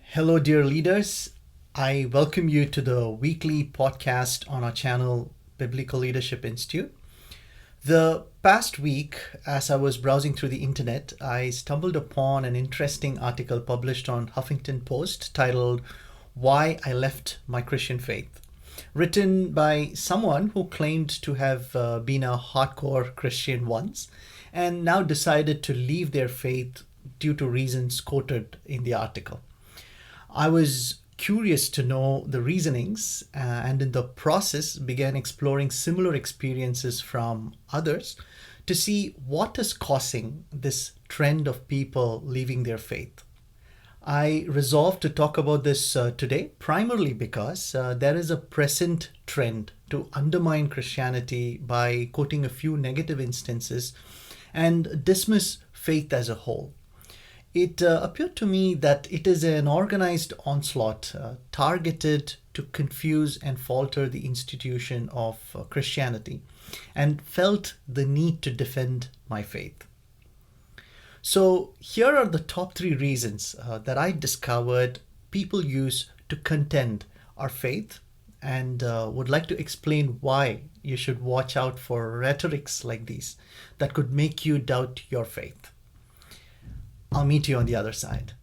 Hello, dear leaders. I welcome you to the weekly podcast on our channel, Biblical Leadership Institute. The past week, as I was browsing through the internet, I stumbled upon an interesting article published on Huffington Post titled "Why I Left My Christian Faith," written by someone who claimed to have been a hardcore Christian once and now decided to leave their faith due to reasons quoted in the article. I was curious to know the reasonings and in the process began exploring similar experiences from others to see what is causing this trend of people leaving their faith. I resolved to talk about this today primarily because there is a present trend to undermine Christianity by quoting a few negative instances and dismiss faith as a whole. It appeared to me that it is an organized onslaught targeted to confuse and falter the institution of Christianity, and felt the need to defend my faith. So, here are the top three reasons that I discovered people use to contend our faith, and would like to explain why you should watch out for rhetorics like these that could make you doubt your faith. I'll meet you on the other side.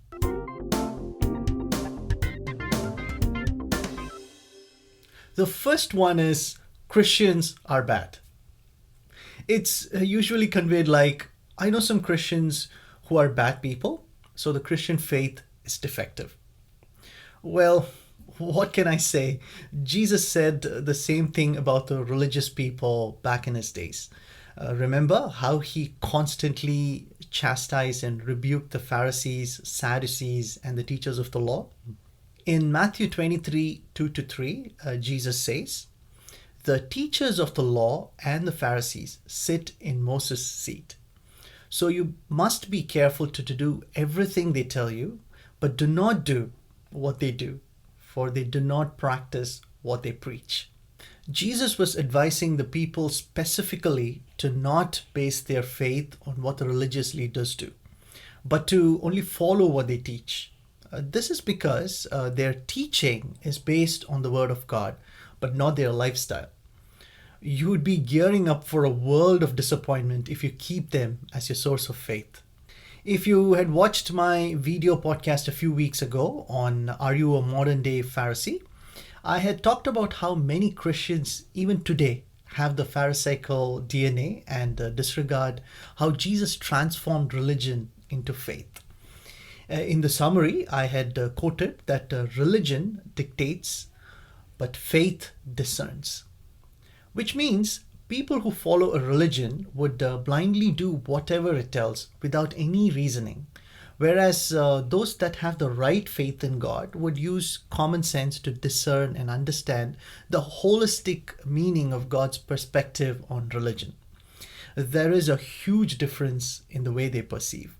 The first one is Christians are bad. It's usually conveyed like, I know some Christians who are bad people, so the Christian faith is defective. Well, what can I say? Jesus said the same thing about the religious people back in his days. Remember how he constantly chastised and rebuked the Pharisees, Sadducees, and the teachers of the law? In Matthew 23, 2-3, Jesus says, "The teachers of the law and the Pharisees sit in Moses' seat. So you must be careful to do everything they tell you, but do not do what they do, for they do not practice what they preach." Jesus was advising the people specifically to not base their faith on what the religious leaders do, but to only follow what they teach. This is because their teaching is based on the Word of God, but not their lifestyle. You would be gearing up for a world of disappointment if you keep them as your source of faith. If you had watched my video podcast a few weeks ago on "Are You a Modern Day Pharisee?", I had talked about how many Christians, even today, have the Pharisaical DNA and disregard how Jesus transformed religion into faith. In the summary, I had quoted that religion dictates, but faith discerns, which means people who follow a religion would blindly do whatever it tells without any reasoning. Whereas those that have the right faith in God would use common sense to discern and understand the holistic meaning of God's perspective on religion. There is a huge difference in the way they perceive.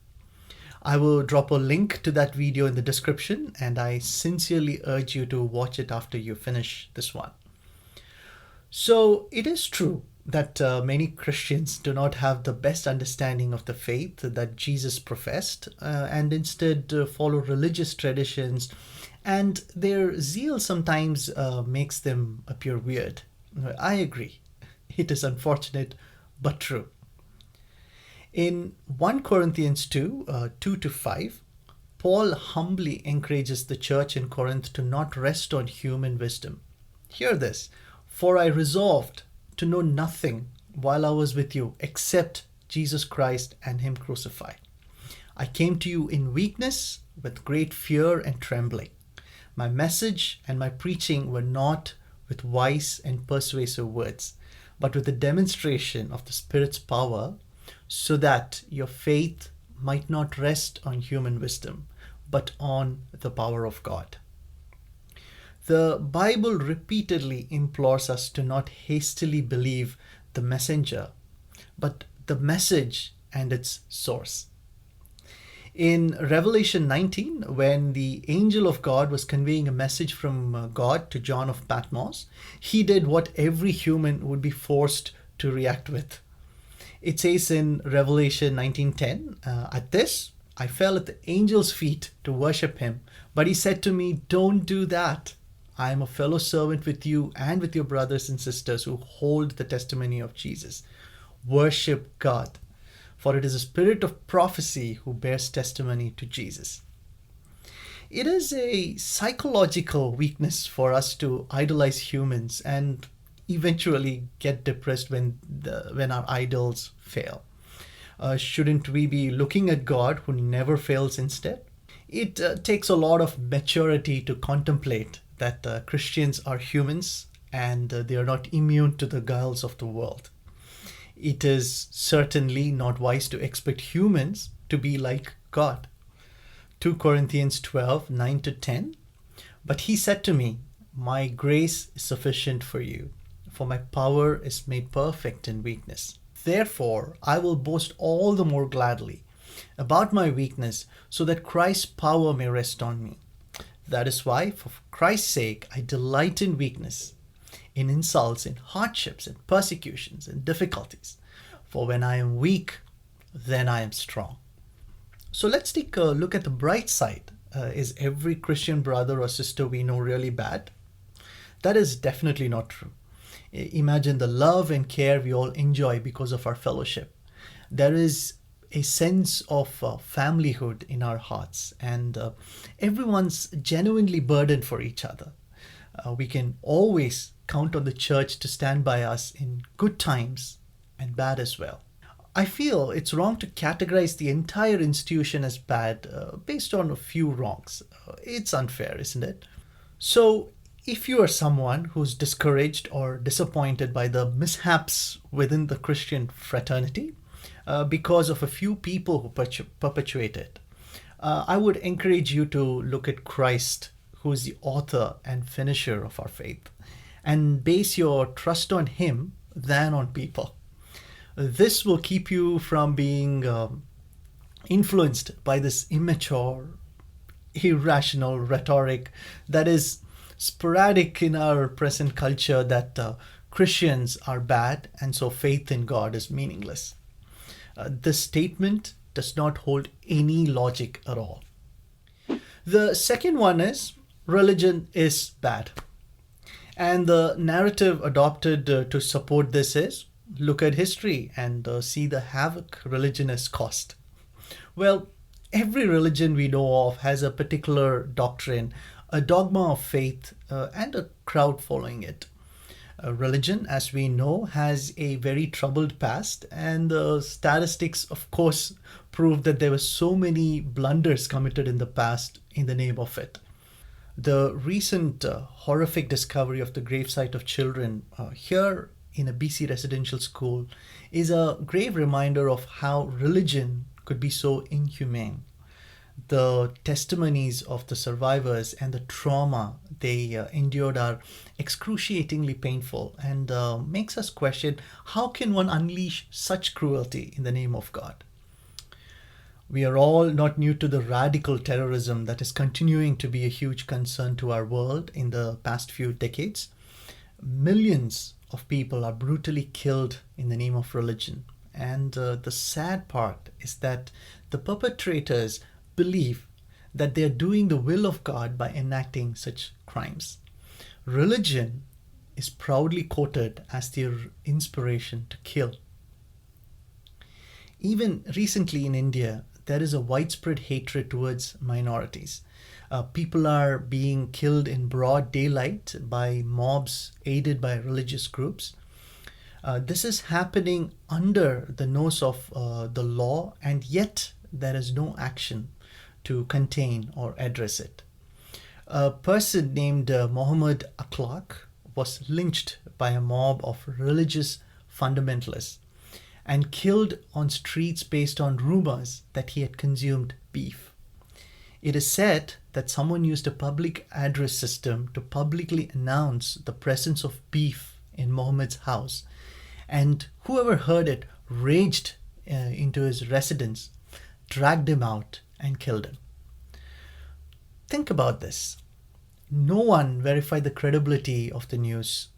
I will drop a link to that video in the description, and I sincerely urge you to watch it after you finish this one. So it is true that many Christians do not have the best understanding of the faith that Jesus professed and instead follow religious traditions, and their zeal sometimes makes them appear weird. I agree. It is unfortunate, but true. In 1 Corinthians 2, 2-5, Paul humbly encourages the church in Corinth to not rest on human wisdom. Hear this: "For I resolved to know nothing while I was with you except Jesus Christ and Him crucified. I came to you in weakness with great fear and trembling. My message and my preaching were not with wise and persuasive words, but with the demonstration of the Spirit's power, so that your faith might not rest on human wisdom, but on the power of God." The Bible repeatedly implores us to not hastily believe the messenger, but the message and its source. In Revelation 19, when the angel of God was conveying a message from God to John of Patmos, he did what every human would be forced to react with. It says in Revelation 19:10, at this I fell at the angel's feet to worship him, but he said to me, "Don't do that. I am a fellow servant with you and with your brothers and sisters who hold the testimony of Jesus. Worship God, for it is a spirit of prophecy who bears testimony to Jesus." It is a psychological weakness for us to idolize humans and eventually get depressed when our idols fail. Shouldn't we be looking at God who never fails instead? It takes a lot of maturity to contemplate that Christians are humans and they are not immune to the guiles of the world. It is certainly not wise to expect humans to be like God. 2 Corinthians 12:9 to 10. But he said to me, "My grace is sufficient for you, for my power is made perfect in weakness. Therefore, I will boast all the more gladly about my weakness, so that Christ's power may rest on me. That is why, for Christ's sake, I delight in weakness, in insults, in hardships, in persecutions, in difficulties. For when I am weak, then I am strong." So let's take a look at the bright side. Is every Christian brother or sister we know really bad? That is definitely not true. Imagine the love and care we all enjoy because of our fellowship. There is a sense of familyhood in our hearts, and everyone's genuinely burdened for each other. We can always count on the church to stand by us in good times and bad as well. I feel it's wrong to categorize the entire institution as bad based on a few wrongs. It's unfair, isn't it? So, if you are someone who's discouraged or disappointed by the mishaps within the Christian fraternity because of a few people who perpetuate it, I would encourage you to look at Christ, who is the author and finisher of our faith, and base your trust on him than on people. This will keep you from being influenced by this immature, irrational rhetoric that is sporadic in our present culture, that Christians are bad and so faith in God is meaningless. This statement does not hold any logic at all. The second one is religion is bad. And the narrative adopted to support this is look at history and see the havoc religion has caused. Well, every religion we know of has a particular doctrine, a dogma of faith, and a crowd following it. Religion, as we know, has a very troubled past, and the statistics, of course, prove that there were so many blunders committed in the past in the name of it. The recent horrific discovery of the gravesite of children here in a BC residential school is a grave reminder of how religion could be so inhumane. The testimonies of the survivors and the trauma they endured are excruciatingly painful and makes us question, how can one unleash such cruelty in the name of God? We are all not new to the radical terrorism that is continuing to be a huge concern to our world in the past few decades. Millions of people are brutally killed in the name of religion. And the sad part is that the perpetrators believe that they are doing the will of God by enacting such crimes. Religion is proudly quoted as their inspiration to kill. Even recently in India, there is a widespread hatred towards minorities. People are being killed in broad daylight by mobs aided by religious groups. This is happening under the nose of the law, and yet there is no action to contain or address it. A person named Muhammad Akhlaq was lynched by a mob of religious fundamentalists and killed on streets based on rumors that he had consumed beef. It is said that someone used a public address system to publicly announce the presence of beef in Muhammad's house, and whoever heard it raged into his residence, dragged him out, and killed him. Think about this. No one verified the credibility of the news.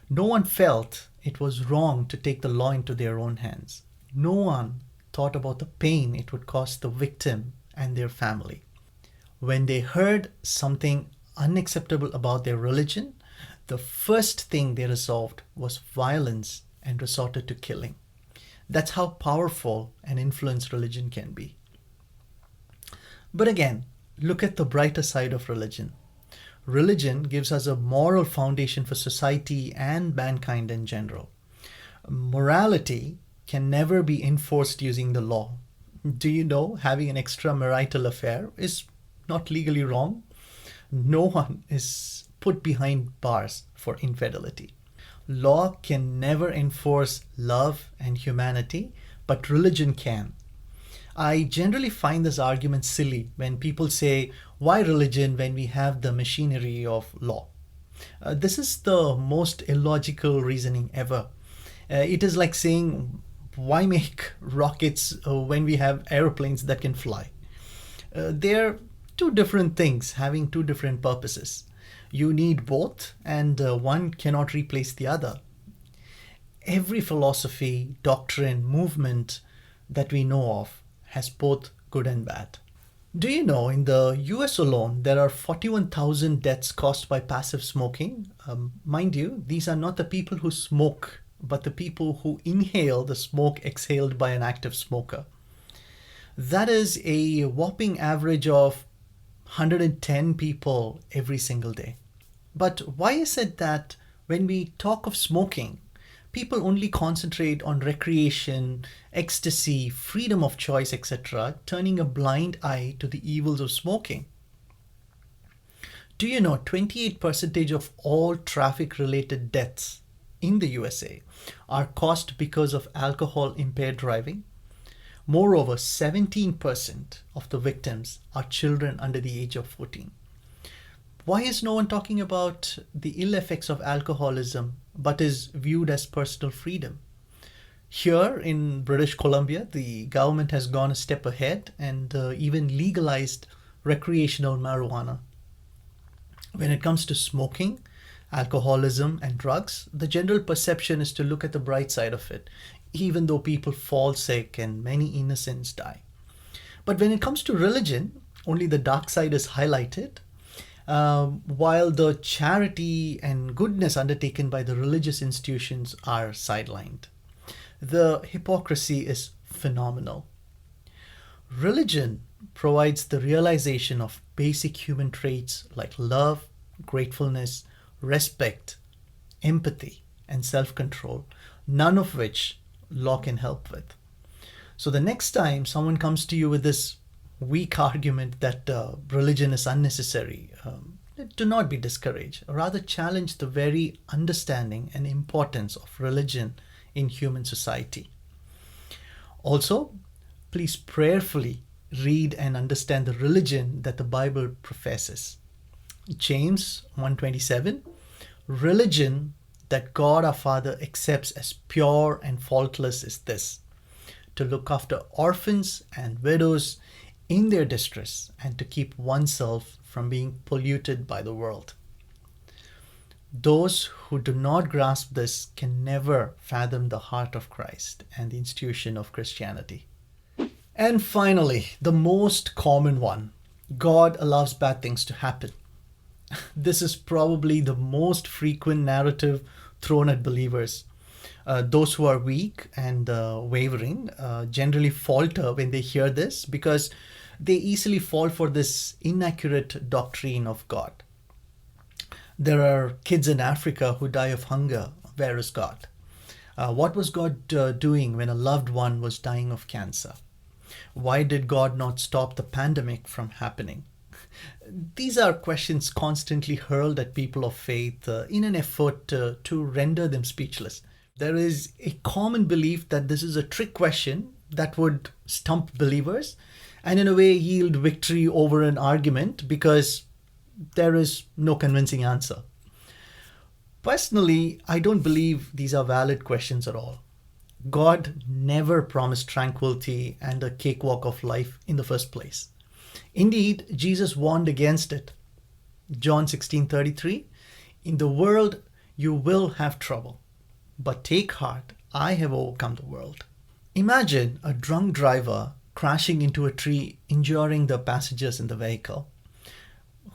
No one felt it was wrong to take the law into their own hands. No one thought about the pain it would cause the victim and their family. When they heard something unacceptable about their religion, the first thing they resolved was violence and resorted to killing. That's how powerful and influenced religion can be. But again, look at the brighter side of religion. Religion gives us a moral foundation for society and mankind in general. Morality can never be enforced using the law. Do you know having an extramarital affair is not legally wrong? No one is put behind bars for infidelity. Law can never enforce love and humanity, but religion can. I generally find this argument silly when people say, why religion when we have the machinery of law? This is the most illogical reasoning ever. It is like saying, why make rockets when we have aeroplanes that can fly? They're two different things having two different purposes. You need both, and one cannot replace the other. Every philosophy, doctrine, movement that we know of has both good and bad. Do you know in the US alone there are 41,000 deaths caused by passive smoking? Mind you, these are not the people who smoke, but the people who inhale the smoke exhaled by an active smoker. That is a whopping average of 110 people every single day. But why is it that when we talk of smoking, people only concentrate on recreation, ecstasy, freedom of choice, etc., turning a blind eye to the evils of smoking? Do you know 28% of all traffic-related deaths in the USA are caused because of alcohol-impaired driving? Moreover, 17% of the victims are children under the age of 14. Why is no one talking about the ill effects of alcoholism but is viewed as personal freedom? Here in British Columbia, the government has gone a step ahead and even legalized recreational marijuana. When it comes to smoking, alcoholism, and drugs, the general perception is to look at the bright side of it, even though people fall sick and many innocents die. But when it comes to religion, only the dark side is highlighted, while the charity and goodness undertaken by the religious institutions are sidelined. The hypocrisy is phenomenal. Religion provides the realization of basic human traits like love, gratefulness, respect, empathy, and self-control, none of which law can help with. So the next time someone comes to you with this weak argument that religion is unnecessary, do not be discouraged. Rather challenge the very understanding and importance of religion in human society. Also, please prayerfully read and understand the religion that the Bible professes. James 1:27, religion that God our Father accepts as pure and faultless is this: to look after orphans and widows in their distress and to keep oneself from being polluted by the world. Those who do not grasp this can never fathom the heart of Christ and the institution of Christianity. And finally, the most common one: God allows bad things to happen. This is probably the most frequent narrative thrown at believers. Those who are weak and wavering generally falter when they hear this because they easily fall for this inaccurate doctrine of God. There are kids in Africa who die of hunger. Where is God? What was God doing when a loved one was dying of cancer? Why did God not stop the pandemic from happening? These are questions constantly hurled at people of faith in an effort to render them speechless. There is a common belief that this is a trick question that would stump believers and in a way yield victory over an argument because there is no convincing answer. Personally, I don't believe these are valid questions at all. God never promised tranquility and a cakewalk of life in the first place. Indeed, Jesus warned against it. John 16:33, in the world you will have trouble, but take heart, I have overcome the world. Imagine a drunk driver crashing into a tree, injuring the passengers in the vehicle.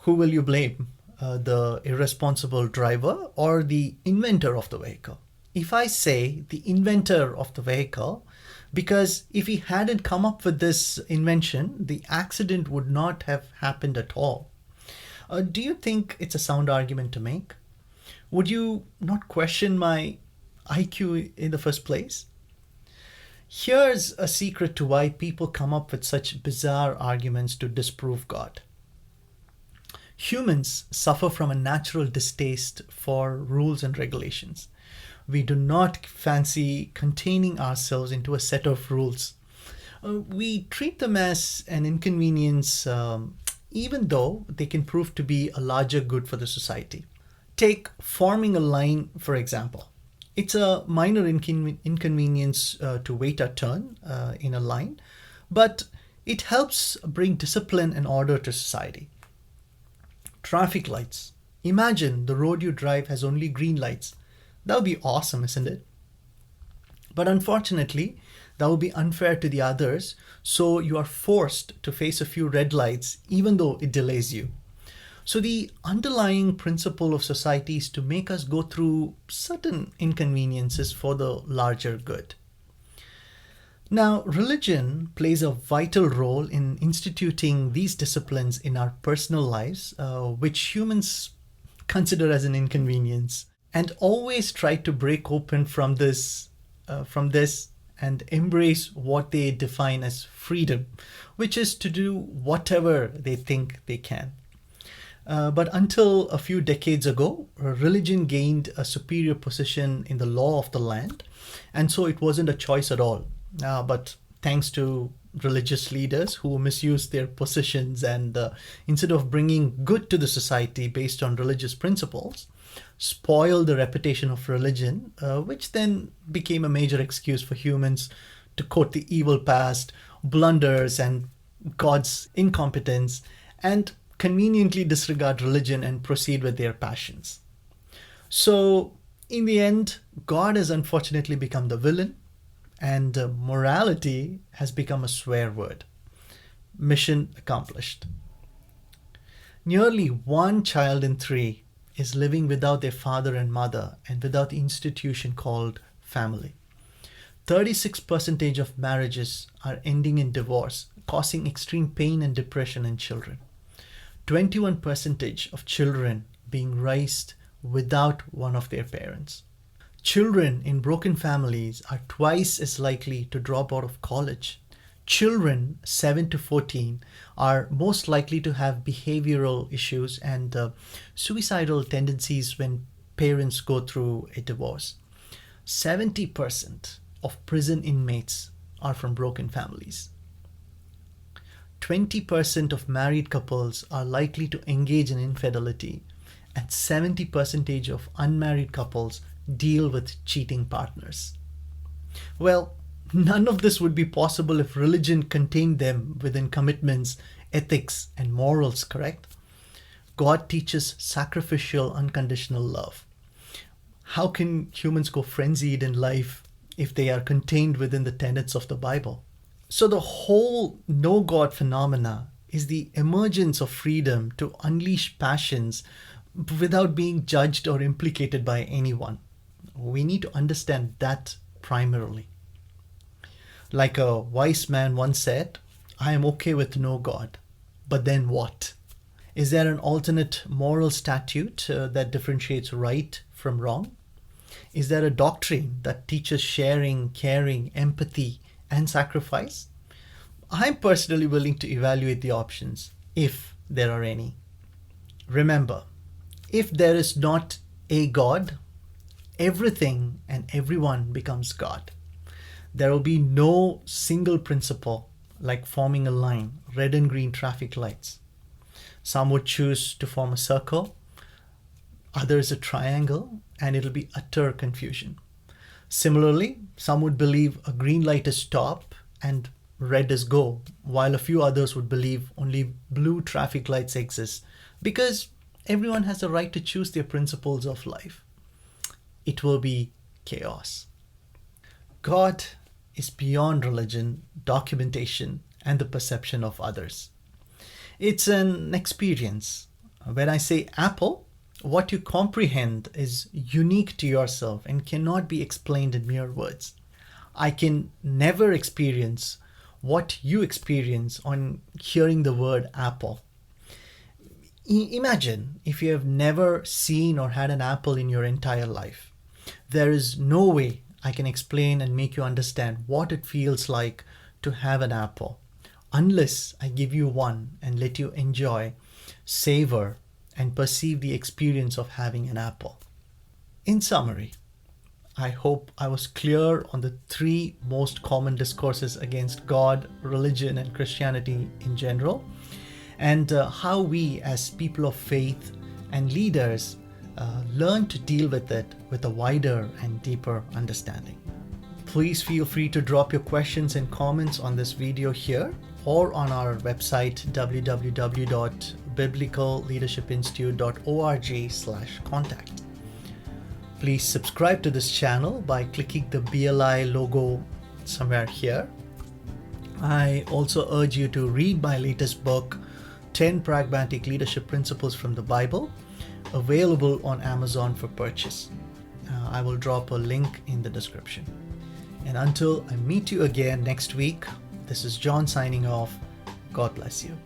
Who will you blame? The irresponsible driver or the inventor of the vehicle? If I say the inventor of the vehicle, because if he hadn't come up with this invention, the accident would not have happened at all. Do you think it's a sound argument to make? Would you not question my IQ in the first place? Here's a secret to why people come up with such bizarre arguments to disprove God. Humans suffer from a natural distaste for rules and regulations. We do not fancy containing ourselves into a set of rules. We treat them as an inconvenience, even though they can prove to be a larger good for the society. Take forming a line, for example. It's a minor inconvenience to wait a turn in a line, but it helps bring discipline and order to society. Traffic lights. Imagine the road you drive has only green lights. That would be awesome, isn't it? But unfortunately, that would be unfair to the others, so you are forced to face a few red lights even though it delays you. So the underlying principle of society is to make us go through certain inconveniences for the larger good. Now, religion plays a vital role in instituting these disciplines in our personal lives, which humans consider as an inconvenience, and always try to break open from this and embrace what they define as freedom, which is to do whatever they think they can. But until a few decades ago, religion gained a superior position in the law of the land, and so it wasn't a choice at all. But thanks to religious leaders who misused their positions and instead of bringing good to the society based on religious principles, spoiled the reputation of religion, which then became a major excuse for humans to quote the evil past, blunders, and God's incompetence, and conveniently disregard religion and proceed with their passions. So, in the end, God has unfortunately become the villain, and morality has become a swear word. Mission accomplished. Nearly one child in three is living without their father and mother and without the institution called family. 36% of marriages are ending in divorce, causing extreme pain and depression in children. 21% of children being raised without one of their parents. Children in broken families are twice as likely to drop out of college. Children 7 to 14 are most likely to have behavioral issues and suicidal tendencies when parents go through a divorce. 70% of prison inmates are from broken families. 20% of married couples are likely to engage in infidelity, and 70% of unmarried couples deal with cheating partners. Well, none of this would be possible if religion contained them within commitments, ethics, and morals, correct? God teaches sacrificial, unconditional love. How can humans go frenzied in life if they are contained within the tenets of the Bible? So the whole no God phenomena is the emergence of freedom to unleash passions without being judged or implicated by anyone. We need to understand that primarily. Like a wise man once said, I am okay with no God, but then what? Is there an alternate moral statute that differentiates right from wrong? Is there a doctrine that teaches sharing, caring, empathy, and sacrifice? I'm personally willing to evaluate the options, if there are any. Remember, if there is not a God, everything and everyone becomes God. There will be no single principle like forming a line, red and green traffic lights. Some would choose to form a circle, others a triangle, and it'll be utter confusion. Similarly, some would believe a green light is stop and red is go, while a few others would believe only blue traffic lights exist, because everyone has the right to choose their principles of life. It will be chaos. God is beyond religion, documentation, and the perception of others. It's an experience. When I say apple, what you comprehend is unique to yourself and cannot be explained in mere words. I can never experience what you experience on hearing the word apple. Imagine if you have never seen or had an apple in your entire life. There is no way I can explain and make you understand what it feels like to have an apple unless I give you one and let you enjoy, savor, and perceive the experience of having an apple. In summary, I hope I was clear on the three most common discourses against God, religion, and Christianity in general, and how we as people of faith and leaders learn to deal with it with a wider and deeper understanding. Please feel free to drop your questions and comments on this video here or on our website www.biblicalleadershipinstitute.org/contact. Please subscribe to this channel by clicking the BLI logo somewhere here. I also urge you to read my latest book, 10 Pragmatic Leadership Principles from the Bible, available on Amazon for purchase. I will drop a link in the description. And until I meet you again next week, this is John signing off. God bless you.